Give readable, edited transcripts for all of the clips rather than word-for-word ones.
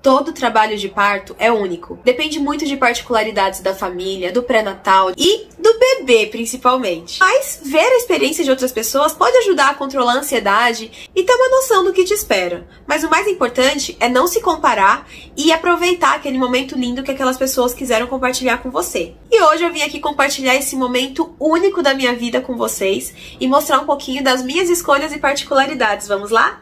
Todo trabalho de parto é único. Depende muito de particularidades da família, do pré-natal e do bebê, principalmente. Mas ver a experiência de outras pessoas pode ajudar a controlar a ansiedade e ter uma noção do que te espera. Mas o mais importante é não se comparar e aproveitar aquele momento lindo que aquelas pessoas quiseram compartilhar com você. E hoje eu vim aqui compartilhar esse momento único da minha vida com vocês e mostrar um pouquinho das minhas escolhas e particularidades. Vamos lá?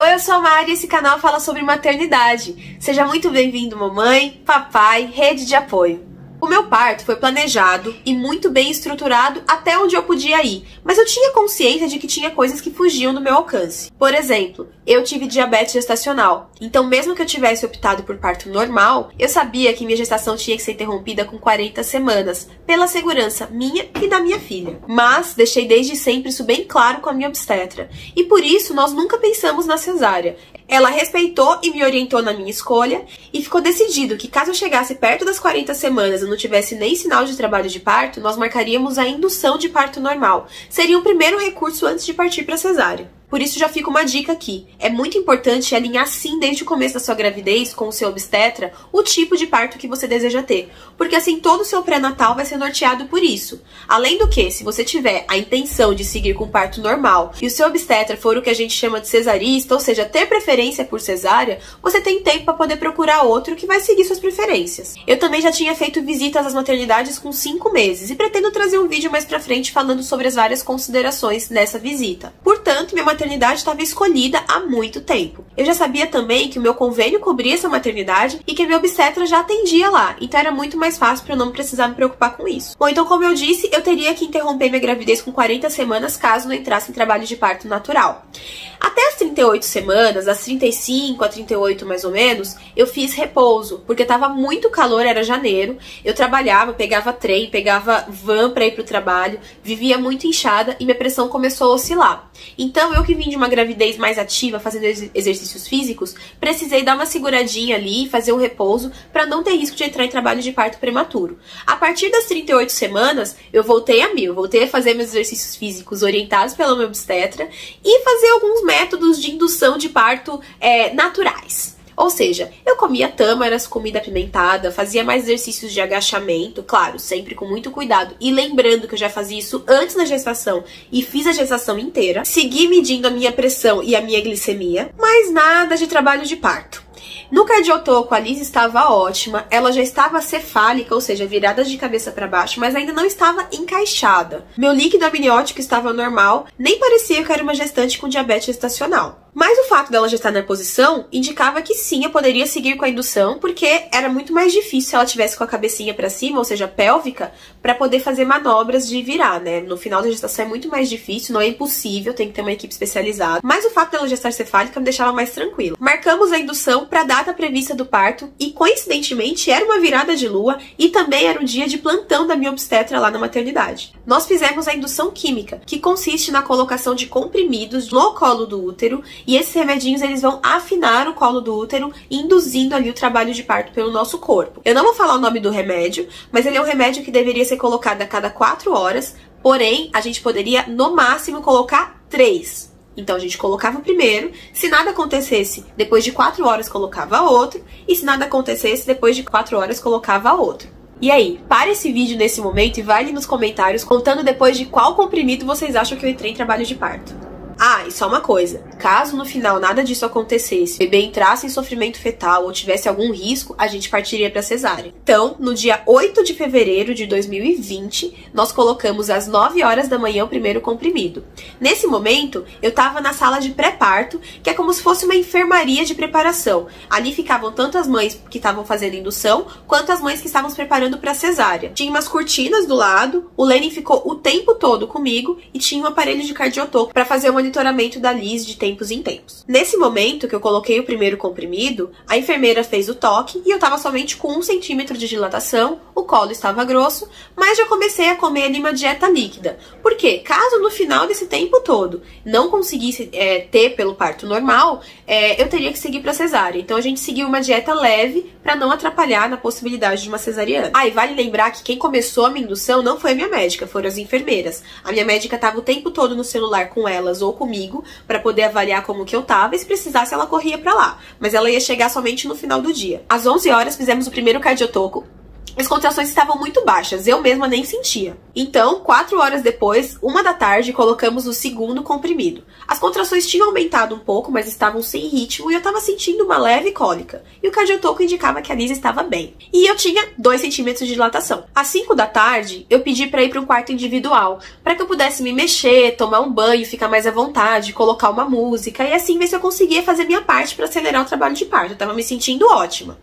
Oi, eu sou a Mari e esse canal fala sobre maternidade. Seja muito bem-vindo, mamãe, papai, rede de apoio. O meu parto foi planejado e muito bem estruturado até onde eu podia ir, mas eu tinha consciência de que tinha coisas que fugiam do meu alcance. Por exemplo, eu tive diabetes gestacional, então mesmo que eu tivesse optado por parto normal, eu sabia que minha gestação tinha que ser interrompida com 40 semanas, pela segurança minha e da minha filha. Mas deixei desde sempre isso bem claro com a minha obstetra, e por isso nós nunca pensamos na cesárea. Ela respeitou e me orientou na minha escolha e ficou decidido que caso eu chegasse perto das 40 semanas e não tivesse nem sinal de trabalho de parto, nós marcaríamos a indução de parto normal. Seria o primeiro recurso antes de partir para cesárea. Por isso já fica uma dica aqui. É muito importante alinhar sim desde o começo da sua gravidez com o seu obstetra o tipo de parto que você deseja ter. Porque assim todo o seu pré-natal vai ser norteado por isso. Além do que, se você tiver a intenção de seguir com parto normal e o seu obstetra for o que a gente chama de cesarista, ou seja, ter preferência por cesárea, você tem tempo para poder procurar outro que vai seguir suas preferências. Eu também já tinha feito visitas às maternidades com 5 meses e pretendo trazer um vídeo mais pra frente falando sobre as várias considerações nessa visita. Portanto, minha maternidade estava escolhida há muito tempo. Eu já sabia também que o meu convênio cobria essa maternidade e que a minha obstetra já atendia lá, então era muito mais fácil para eu não precisar me preocupar com isso. Bom, então como eu disse, eu teria que interromper minha gravidez com 40 semanas caso não entrasse em trabalho de parto natural. Até as 38 semanas, das 35 a 38 mais ou menos, eu fiz repouso, porque tava muito calor, era janeiro, eu trabalhava, pegava trem, pegava van para ir pro trabalho, vivia muito inchada e minha pressão começou a oscilar. Então eu que vim de uma gravidez mais ativa, fazendo exercícios físicos, precisei dar uma seguradinha ali e fazer um repouso para não ter risco de entrar em trabalho de parto prematuro. A partir das 38 semanas, eu voltei a mil, voltei a fazer meus exercícios físicos orientados pela minha obstetra e fazer alguns métodos de indução de parto naturais. Ou seja, eu comia tâmaras, comida apimentada, fazia mais exercícios de agachamento, claro, sempre com muito cuidado. E lembrando que eu já fazia isso antes da gestação e fiz a gestação inteira. Segui medindo a minha pressão e a minha glicemia, mas nada de trabalho de parto. No cardiotoco, a Liz estava ótima, ela já estava cefálica, ou seja, virada de cabeça para baixo, mas ainda não estava encaixada. Meu líquido amniótico estava normal, nem parecia que eu era uma gestante com diabetes gestacional. Mas o fato dela já estar na posição indicava que sim, eu poderia seguir com a indução, porque era muito mais difícil se ela tivesse com a cabecinha para cima, ou seja, pélvica, para poder fazer manobras de virar, né? No final da gestação é muito mais difícil, não é impossível, tem que ter uma equipe especializada. Mas o fato dela já estar cefálica me deixava mais tranquila. Marcamos a indução para a data prevista do parto e, coincidentemente, era uma virada de lua e também era o dia de plantão da minha obstetra lá na maternidade. Nós fizemos a indução química, que consiste na colocação de comprimidos no colo do útero. E esses remedinhos, eles vão afinar o colo do útero, induzindo ali o trabalho de parto pelo nosso corpo. Eu não vou falar o nome do remédio, mas ele é um remédio que deveria ser colocado a cada 4 horas, porém, a gente poderia, no máximo, colocar 3. Então, a gente colocava o primeiro, se nada acontecesse, depois de 4 horas, colocava outro, e se nada acontecesse, depois de 4 horas, colocava outro. E aí, para esse vídeo nesse momento e vai ali nos comentários contando depois de qual comprimido vocês acham que eu entrei em trabalho de parto. Ah, e só uma coisa, caso no final nada disso acontecesse, o bebê entrasse em sofrimento fetal ou tivesse algum risco, a gente partiria para cesárea. Então, no dia 8 de fevereiro de 2020, nós colocamos às 9 horas da manhã o primeiro comprimido. Nesse momento, eu tava na sala de pré-parto, que é como se fosse uma enfermaria de preparação. Ali ficavam tanto as mães que estavam fazendo indução, quanto as mães que estavam se preparando para cesárea. Tinha umas cortinas do lado, o Lenin ficou o tempo todo comigo e tinha um aparelho de cardiotoco para fazer uma monitoramento da Liz de tempos em tempos. Nesse momento que eu coloquei o primeiro comprimido, a enfermeira fez o toque e eu tava somente com 1 centímetro de dilatação, o colo estava grosso, mas já comecei a comer ali uma dieta líquida. Por quê? Caso no final desse tempo todo não conseguisse ter pelo parto normal, eu teria que seguir para cesárea. Então a gente seguiu uma dieta leve para não atrapalhar na possibilidade de uma cesariana. E vale lembrar que quem começou a minha indução não foi a minha médica, foram as enfermeiras. A minha médica estava o tempo todo no celular com elas ou comigo para poder avaliar como que eu tava e se precisasse ela corria para lá. Mas ela ia chegar somente no final do dia. Às 11 horas fizemos o primeiro cardiotoco. As contrações estavam muito baixas, eu mesma nem sentia. Então, 4 horas depois, 1 da tarde, colocamos o segundo comprimido. As contrações tinham aumentado um pouco, mas estavam sem ritmo e eu estava sentindo uma leve cólica. E o cardiotoco indicava que a Liz estava bem. E eu tinha 2 centímetros de dilatação. Às 5 da tarde, eu pedi para ir para um quarto individual, para que eu pudesse me mexer, tomar um banho, ficar mais à vontade, colocar uma música e assim ver se eu conseguia fazer minha parte para acelerar o trabalho de parto. Eu estava me sentindo ótima.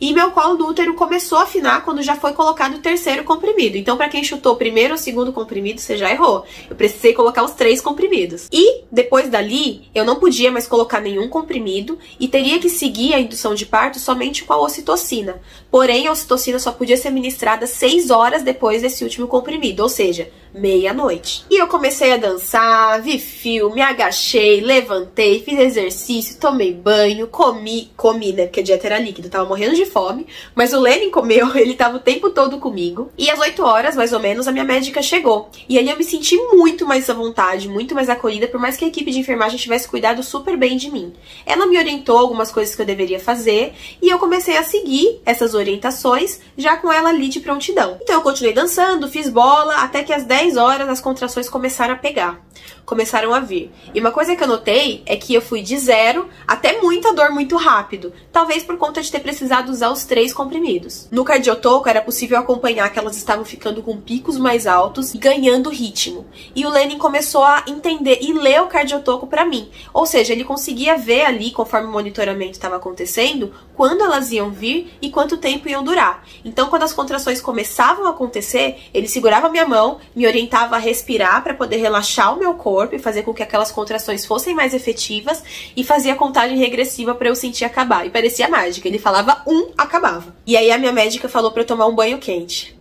E meu colo do útero começou a afinar quando já foi colocado o terceiro comprimido. Então, pra quem chutou o primeiro ou segundo comprimido, você já errou. Eu precisei colocar os 3 comprimidos. E, depois dali, eu não podia mais colocar nenhum comprimido e teria que seguir a indução de parto somente com a ocitocina. Porém, a ocitocina só podia ser ministrada 6 horas depois desse último comprimido, ou seja, meia-noite. E eu comecei a dançar, vi filme, me agachei, levantei, fiz exercício, tomei banho, comi, né, porque a dieta era líquida, eu tava morrendo de fome, mas o Lenin comeu, ele tava o tempo todo comigo. E às 8 horas, mais ou menos, a minha médica chegou. E ali eu me senti muito mais à vontade, muito mais acolhida, por mais que a equipe de enfermagem tivesse cuidado super bem de mim. Ela me orientou algumas coisas que eu deveria fazer, e eu comecei a seguir essas orientações, já com ela ali de prontidão. Então eu continuei dançando, fiz bola, até que às 10 horas as contrações começaram a pegar. Começaram a vir. E uma coisa que eu notei é que eu fui de 0 até muita dor muito rápido. Talvez por conta de ter precisado usar os 3 comprimidos. No cardiotoco era possível acompanhar que elas estavam ficando com picos mais altos e ganhando ritmo. E o Lenin começou a entender e ler o cardiotoco pra mim. Ou seja, ele conseguia ver ali, conforme o monitoramento estava acontecendo, quando elas iam vir e quanto tempo iam durar. Então, quando as contrações começavam a acontecer, ele segurava minha mão, me orientava a respirar para poder relaxar o meu corpo e fazer com que aquelas contrações fossem mais efetivas e fazia contagem regressiva para eu sentir acabar. E parecia mágica, ele falava 1, acabava. E aí a minha médica falou para eu tomar um banho quente.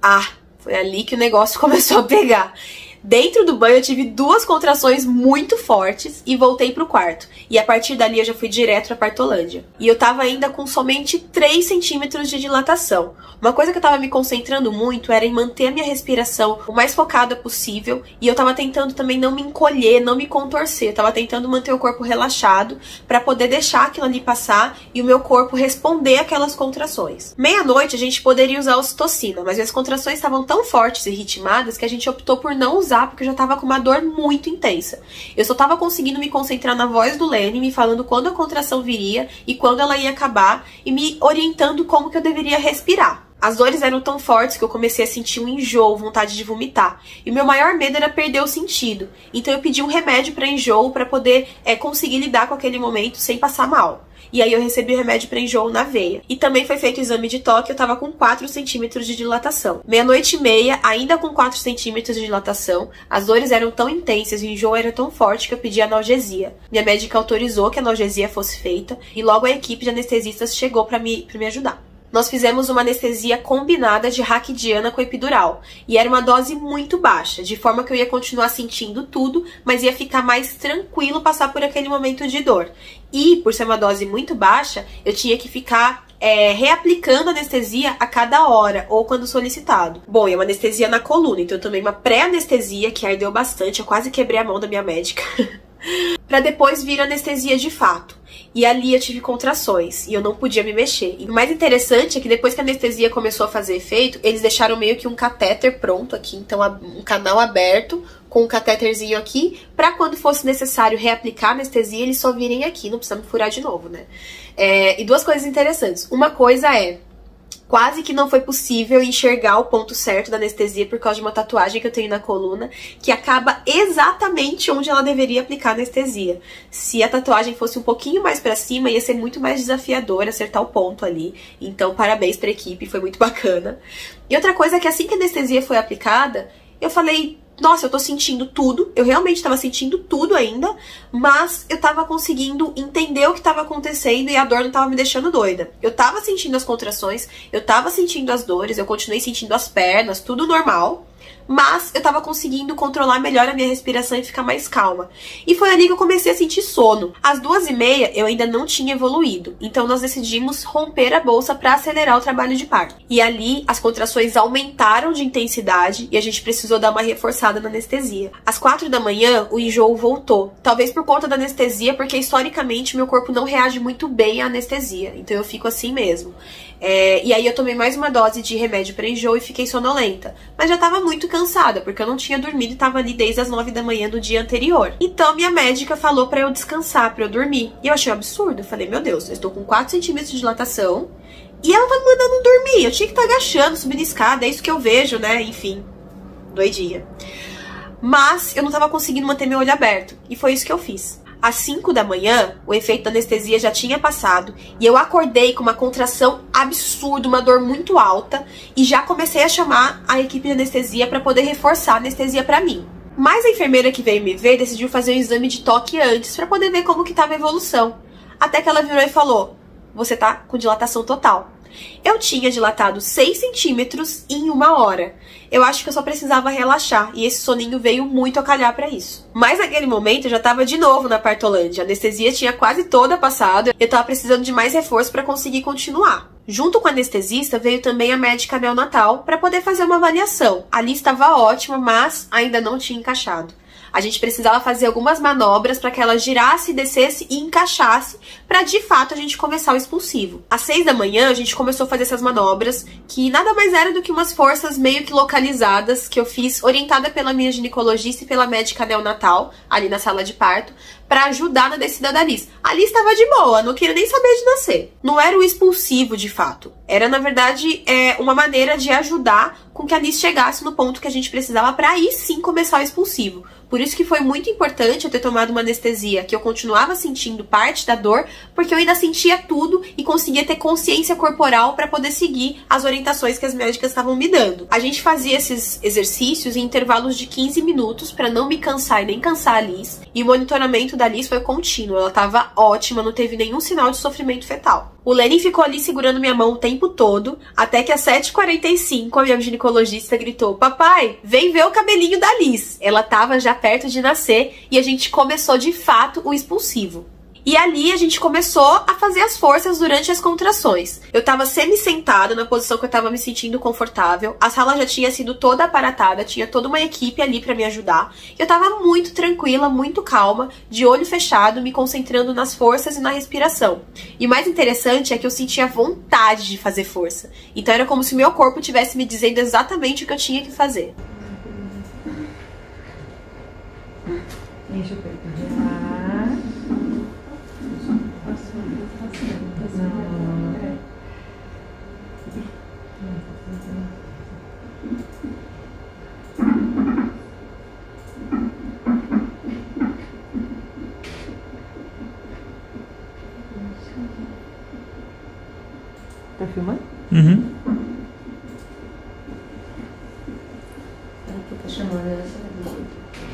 Foi ali que o negócio começou a pegar. Dentro do banho eu tive 2 contrações muito fortes e voltei pro quarto. E a partir dali eu já fui direto pra Partolândia. E eu tava ainda com somente 3 centímetros de dilatação. Uma coisa que eu tava me concentrando muito era em manter a minha respiração o mais focada possível. E eu tava tentando também não me encolher, não me contorcer. Eu tava tentando manter o corpo relaxado pra poder deixar aquilo ali passar e o meu corpo responder aquelas contrações. Meia-noite a gente poderia usar ocitocina, mas as contrações estavam tão fortes e ritmadas que a gente optou por não usar porque eu já tava com uma dor muito intensa. Eu só tava conseguindo me concentrar na voz do Lenin, me falando quando a contração viria e quando ela ia acabar e me orientando como que eu deveria respirar. As dores eram tão fortes que eu comecei a sentir um enjoo, vontade de vomitar. E o meu maior medo era perder o sentido. Então eu pedi um remédio para enjoo para poder conseguir lidar com aquele momento sem passar mal. E aí eu recebi o remédio para enjoo na veia. E também foi feito o exame de toque, eu tava com 4 centímetros de dilatação. Meia-noite e meia, ainda com 4 centímetros de dilatação, as dores eram tão intensas e o enjoo era tão forte que eu pedi analgesia. Minha médica autorizou que a analgesia fosse feita e logo a equipe de anestesistas chegou para me ajudar. Nós fizemos uma anestesia combinada de raquidiana com epidural. E era uma dose muito baixa, de forma que eu ia continuar sentindo tudo, mas ia ficar mais tranquilo passar por aquele momento de dor. E, por ser uma dose muito baixa, eu tinha que ficar reaplicando anestesia a cada hora, ou quando solicitado. Bom, e é uma anestesia na coluna, então eu tomei uma pré-anestesia que ardeu bastante, eu quase quebrei a mão da minha médica. Pra depois vir a anestesia de fato. E ali eu tive contrações e eu não podia me mexer. E o mais interessante é que depois que a anestesia começou a fazer efeito, eles deixaram meio que um catéter pronto aqui, então um canal aberto com um catéterzinho aqui, pra quando fosse necessário reaplicar a anestesia, eles só virem aqui, não precisa me furar de novo, né? E 2 coisas interessantes. Uma coisa quase que não foi possível enxergar o ponto certo da anestesia por causa de uma tatuagem que eu tenho na coluna, que acaba exatamente onde ela deveria aplicar a anestesia. Se a tatuagem fosse um pouquinho mais pra cima, ia ser muito mais desafiador acertar o ponto ali. Então, parabéns pra equipe, foi muito bacana. E outra coisa é que assim que a anestesia foi aplicada, eu falei, nossa, eu tô sentindo tudo, eu realmente tava sentindo tudo ainda, mas eu tava conseguindo entender o que tava acontecendo e a dor não tava me deixando doida. Eu tava sentindo as contrações, eu tava sentindo as dores, eu continuei sentindo as pernas, tudo normal, mas eu tava conseguindo controlar melhor a minha respiração e ficar mais calma. E foi ali que eu comecei a sentir sono. Às 2h30 eu ainda não tinha evoluído, então nós decidimos romper a bolsa para acelerar o trabalho de parto. E ali as contrações aumentaram de intensidade e a gente precisou dar uma reforçada na anestesia. Às 4 da manhã o enjoo voltou, talvez por conta da anestesia, porque historicamente meu corpo não reage muito bem à anestesia, então eu fico assim mesmo. E aí eu tomei mais uma dose de remédio para enjoo e fiquei sonolenta. Mas já tava muito cansada, porque eu não tinha dormido e tava ali desde as 9 da manhã do dia anterior. Então minha médica falou pra eu descansar, pra eu dormir. E eu achei um absurdo. Eu falei, meu Deus, eu estou com 4 centímetros de dilatação e ela tá me mandando dormir. Eu tinha que estar agachando, subindo escada, é isso que eu vejo, né? Enfim, doidinha. Mas eu não tava conseguindo manter meu olho aberto. E foi isso que eu fiz. Às 5 da manhã, o efeito da anestesia já tinha passado e eu acordei com uma contração absurda, uma dor muito alta e já comecei a chamar a equipe de anestesia para poder reforçar a anestesia para mim. Mas a enfermeira que veio me ver decidiu fazer um exame de toque antes para poder ver como que estava a evolução. Até que ela virou e falou, você tá com dilatação total. Eu tinha dilatado 6 centímetros em 1 hora. Eu acho que eu só precisava relaxar e esse soninho veio muito a calhar pra isso. Mas naquele momento eu já tava de novo na Partolândia. A anestesia tinha quase toda passado e eu tava precisando de mais reforço pra conseguir continuar. Junto com a anestesista veio também a médica neonatal pra poder fazer uma avaliação. A lista estava ótima, mas ainda não tinha encaixado. A gente precisava fazer algumas manobras para que ela girasse, descesse e encaixasse para de fato a gente começar o expulsivo. Às 6 da manhã a gente começou a fazer essas manobras, que nada mais era do que umas forças meio que localizadas que eu fiz orientada pela minha ginecologista e pela médica neonatal ali na sala de parto, para ajudar na descida da Liz. A Liz estava de boa, não queria nem saber de nascer. Não era o expulsivo de fato. Era, na verdade, uma maneira de ajudar com que a Liz chegasse no ponto que a gente precisava para aí sim começar o expulsivo. Por isso que foi muito importante eu ter tomado uma anestesia, que eu continuava sentindo parte da dor, porque eu ainda sentia tudo e conseguia ter consciência corporal para poder seguir as orientações que as médicas estavam me dando. A gente fazia esses exercícios em intervalos de 15 minutos para não me cansar e nem cansar a Liz. E o monitoramento da Liz foi contínuo, ela tava ótima, não teve nenhum sinal de sofrimento fetal. O Lenny ficou ali segurando minha mão o tempo todo, até que às 7h45 a minha ginecologista gritou, papai, vem ver o cabelinho da Liz. Ela tava já perto de nascer e a gente começou de fato o expulsivo. E ali a gente começou a fazer as forças durante as contrações. Eu tava semi-sentada na posição que eu tava me sentindo confortável. A sala já tinha sido toda aparatada, tinha toda uma equipe ali pra me ajudar. Eu tava muito tranquila, muito calma, de olho fechado, me concentrando nas forças e na respiração. E o mais interessante é que eu sentia vontade de fazer força. Então era como se o meu corpo estivesse me dizendo exatamente o que eu tinha que fazer. Deixa eu perguntar. Tá filmando? Uhum. Tá chamando ela.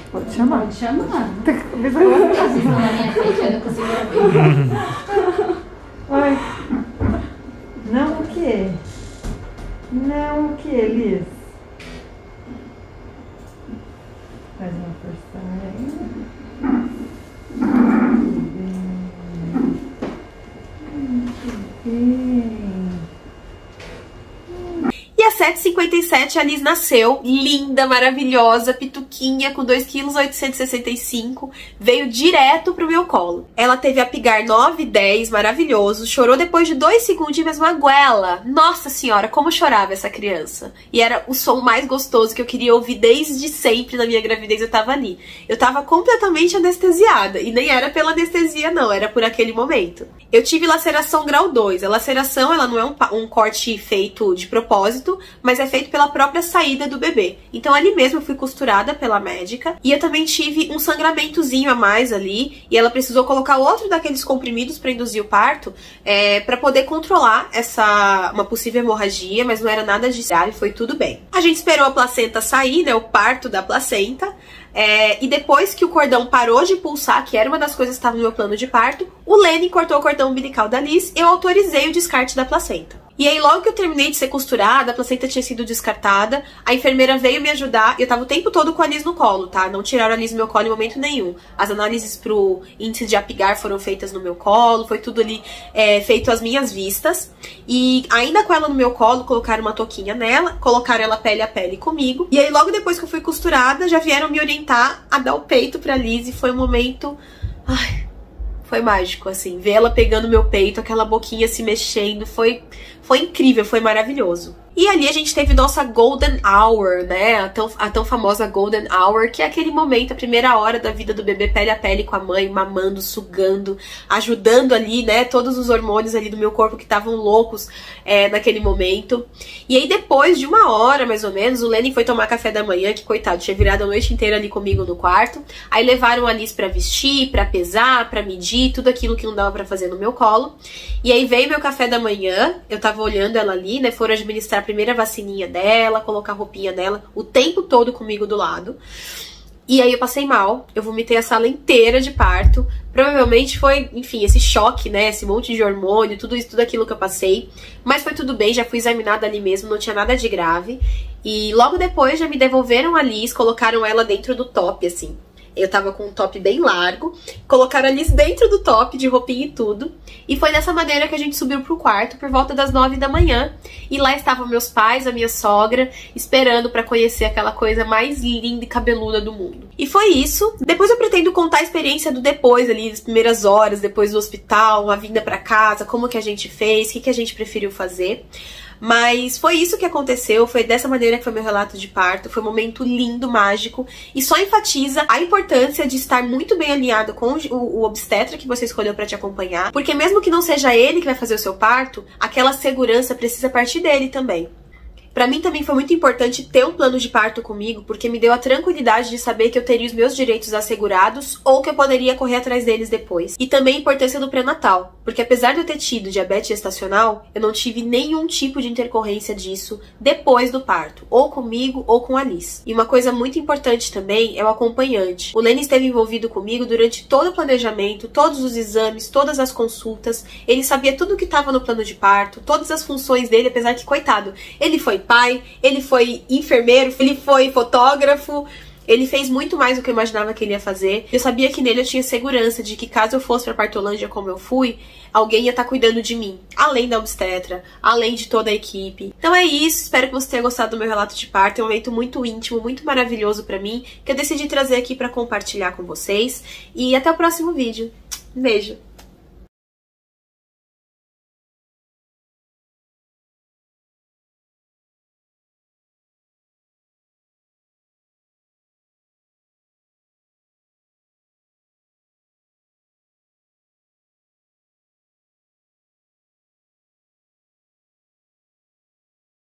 Pode chamar. Pode chamar. Tá começando. Vocês estão na minha frente, eu não consigo ver. Oi. Não o quê? Não o quê, Liz? Faz uma força aí. Que bem. E às 7h57 a Liz nasceu, linda, maravilhosa, pituquinha, com 2,865 kg, veio direto pro meu colo. Ela teve Apgar 9 e 10, maravilhoso, chorou depois de 2 segundinhos, uma goela. Nossa senhora, como chorava essa criança. E era o som mais gostoso que eu queria ouvir desde sempre na minha gravidez, eu tava ali. Eu tava completamente anestesiada, e nem era pela anestesia não, era por aquele momento. Eu tive laceração grau 2, a laceração ela não é um corte feito de propósito, mas é feito pela própria saída do bebê. Então ali mesmo eu fui costurada pela médica e eu também tive um sangramentozinho a mais ali e ela precisou colocar outro daqueles comprimidos para induzir o parto, para poder controlar uma possível hemorragia, mas não era nada de grave, foi tudo bem. A gente esperou a placenta sair, né, o parto da placenta. E depois que o cordão parou de pulsar, que era uma das coisas que estava no meu plano de parto, o Lenny cortou o cordão umbilical da Liz e eu autorizei o descarte da placenta. E aí, logo que eu terminei de ser costurada, a placenta tinha sido descartada, a enfermeira veio me ajudar, e eu tava o tempo todo com a Liz no colo, tá? Não tiraram a Liz do meu colo em momento nenhum. As análises pro índice de Apgar foram feitas no meu colo, foi tudo ali feito às minhas vistas. E ainda com ela no meu colo, colocaram uma touquinha nela, colocaram ela pele a pele comigo. E aí, logo depois que eu fui costurada, já vieram me orientar a dar o peito pra Liz, e foi um momento... Ai... Foi mágico, assim, ver ela pegando meu peito, aquela boquinha se mexendo, foi incrível, foi maravilhoso. E ali a gente teve nossa Golden Hour, né, a tão famosa Golden Hour, que é aquele momento, a primeira hora da vida do bebê pele a pele com a mãe, mamando, sugando, ajudando ali, né, todos os hormônios ali do meu corpo que estavam loucos naquele momento. E aí depois de 1 hora, mais ou menos, o Lenny foi tomar café da manhã, que coitado, tinha virado a noite inteira ali comigo no quarto. Aí levaram a Liz pra vestir, pra pesar, pra medir, tudo aquilo que não dava pra fazer no meu colo. E aí veio meu café da manhã, eu tava olhando ela ali, né, foram administrar a primeira vacininha dela, colocar a roupinha dela, o tempo todo comigo do lado. E aí eu passei mal, eu vomitei a sala inteira de parto. Provavelmente foi, enfim, esse choque, né, esse monte de hormônio, tudo isso, tudo aquilo que eu passei. Mas foi tudo bem, já fui examinada ali mesmo, não tinha nada de grave. E logo depois já me devolveram a Liz, colocaram ela dentro do top, assim. Eu tava com um top bem largo, colocaram a Liz dentro do top, de roupinha e tudo. E foi dessa maneira que a gente subiu pro quarto, por volta das 9 da manhã. E lá estavam meus pais, a minha sogra, esperando pra conhecer aquela coisa mais linda e cabeluda do mundo. E foi isso. Depois eu pretendo contar a experiência do depois ali, das primeiras horas, depois do hospital, a vinda pra casa, como que a gente fez, o que a gente preferiu fazer. Mas foi isso que aconteceu, foi dessa maneira que foi meu relato de parto, foi um momento lindo, mágico, e só enfatiza a importância de estar muito bem alinhado com o obstetra que você escolheu pra te acompanhar, porque mesmo que não seja ele que vai fazer o seu parto, aquela segurança precisa partir dele também. Pra mim também foi muito importante ter um plano de parto comigo, porque me deu a tranquilidade de saber que eu teria os meus direitos assegurados ou que eu poderia correr atrás deles depois. E também a importância do pré-natal, porque apesar de eu ter tido diabetes gestacional, eu não tive nenhum tipo de intercorrência disso depois do parto, ou comigo ou com a Liz. E uma coisa muito importante também é o acompanhante. O Lenny esteve envolvido comigo durante todo o planejamento, todos os exames, todas as consultas, ele sabia tudo o que estava no plano de parto, todas as funções dele, apesar que, coitado, ele foi pai, ele foi enfermeiro, ele foi fotógrafo, ele fez muito mais do que eu imaginava que ele ia fazer. Eu sabia que nele eu tinha segurança de que caso eu fosse pra Partolândia como eu fui, alguém ia estar cuidando de mim, além da obstetra, além de toda a equipe. Então é isso, espero que você tenha gostado do meu relato de parto, é um momento muito íntimo, muito maravilhoso pra mim, que eu decidi trazer aqui pra compartilhar com vocês. E até o próximo vídeo. Um beijo!